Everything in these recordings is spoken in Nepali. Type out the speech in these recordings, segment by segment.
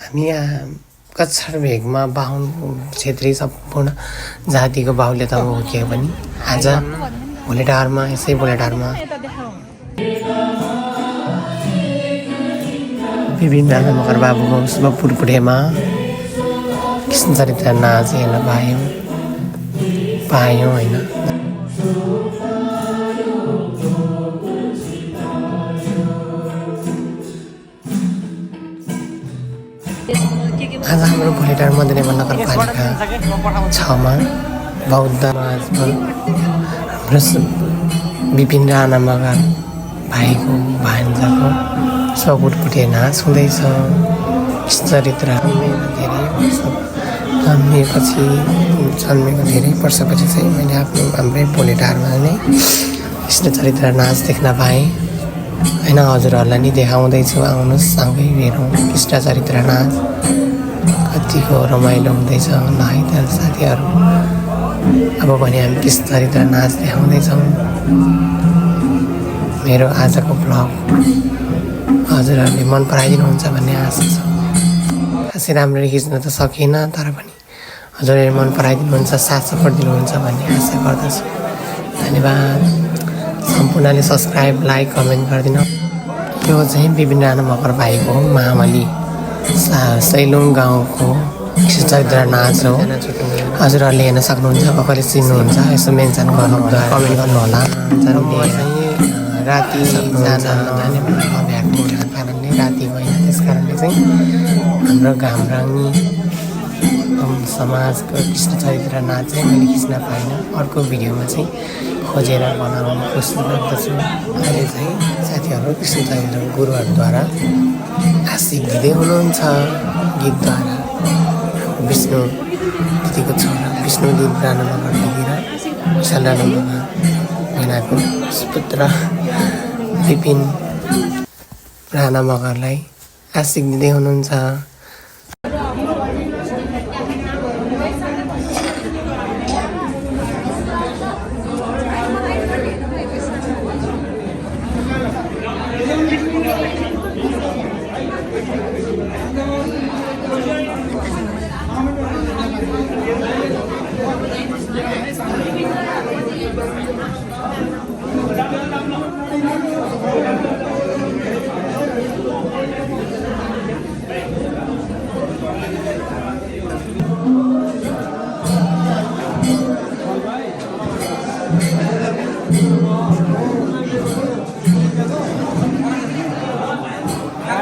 हामी यहाँ कच्छर भेगमा बाहुन क्षेत्री सम्पूर्ण जातिको बाहुल्यता हो के पनि आज भोलेटारमा यसै भोलेटारमा विभिन्न मगर बाबुको शुभ पुरपुरेमा कृष्ण चरित्र नाच हेर्न पायौँ होइन। आज हाम्रो भोलेटार मदनेमा नगरपालिका 6मा बौद्ध समाजमा हाम्रो विपिन राणा मगर भाइको भान्जाको स्वपुटपुटे नाच हुँदैछ। चरित्र जन्मेको धेरै वर्षपछि चाहिँ मैले आफ्नो हाम्रै भोलेटारमा नै कृष्ण चरित्र नाच देख्न पाएँ होइन। हजुरहरूलाई नि देखाउँदैछु, आउनुहोस् सँगै हेरौँ कृष्ण चरित्र नाच कतिको रमाइलो हुँदैछ होला है त साथीहरू। अब भने हामी कृष्ण चरित्र नाच देखाउँदैछौँ। मेरो आजको ब्लग हजुरहरूले मन पराइदिनुहुन्छ भन्ने आशा छ। खासै राम्ररी खिच्न त सकिनँ, तर पनि हजुरहरूले मन पराइदिनुहुन्छ, साथ सपोर्ट दिनुहुन्छ भन्ने आशा गर्दछु। धन्यवाद। सम्पूर्णले सब्सक्राइब, लाइक, कमेन्ट गरिदिनु। यो चाहिँ विपिन राणा मगर भाइको महामली सैलुङ गाउँको कृष्ण चरित्र नाच हो। हजुरहरूले हेर्न सक्नुहुन्छ, कसले चिन्नुहुन्छ यसो मेन्सन गर्नु, कमेन्ट गर्नु होला। राति जान भ्याएको कारणले राति भएन, त्यस कारणले चाहिँ हाम्रो घामराङ्गी समाजको कृष्ण चरित्र नाच चाहिँ मैले खिच्न पाइनँ। अर्को भिडियोमा चाहिँ खोजेर बनाउने कोसिस गर्दछु। अहिले चाहिँ साथीहरू कृष्ण चरित्र गुरुहरूद्वारा आशिक दिँदै हुनुहुन्छ गीतद्वारा। विष्णु दिदीको छोरा विष्णुदीप राणा मगर दिदी र विशाल राणा मगर मिनाको सुपुत्र विपिन राणा मगरलाई आशिक दिँदै हुनुहुन्छ।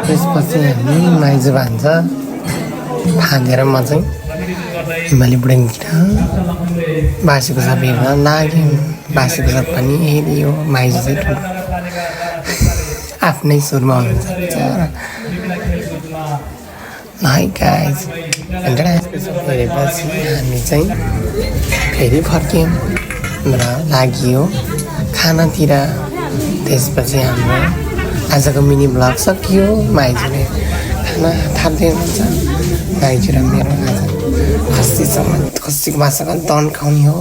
त्यसपछि हामी माइजू भान्जा फाँदेर म चाहिँ हिमाली बुढाङ्गिटा बासीको साथ हेर्न लाग्यौँ। बासीको साथ पनि हेरियो। माइजू चाहिँ ठुलो आफ्नै सुरमा हुनुहुन्छ बिचरा। है गाइज हेरेपछि हामी चाहिँ फेरि फर्क्यौँ र लाग्यो खानातिर। त्यसपछि हाम्रो आजको मिनी ब्लग सकियो। माइजूले खाना थाप्दै हुनुहुन्छ। माइजू र मेरो आज खसीसँग खसीको मासुसँग तन्काउने हो।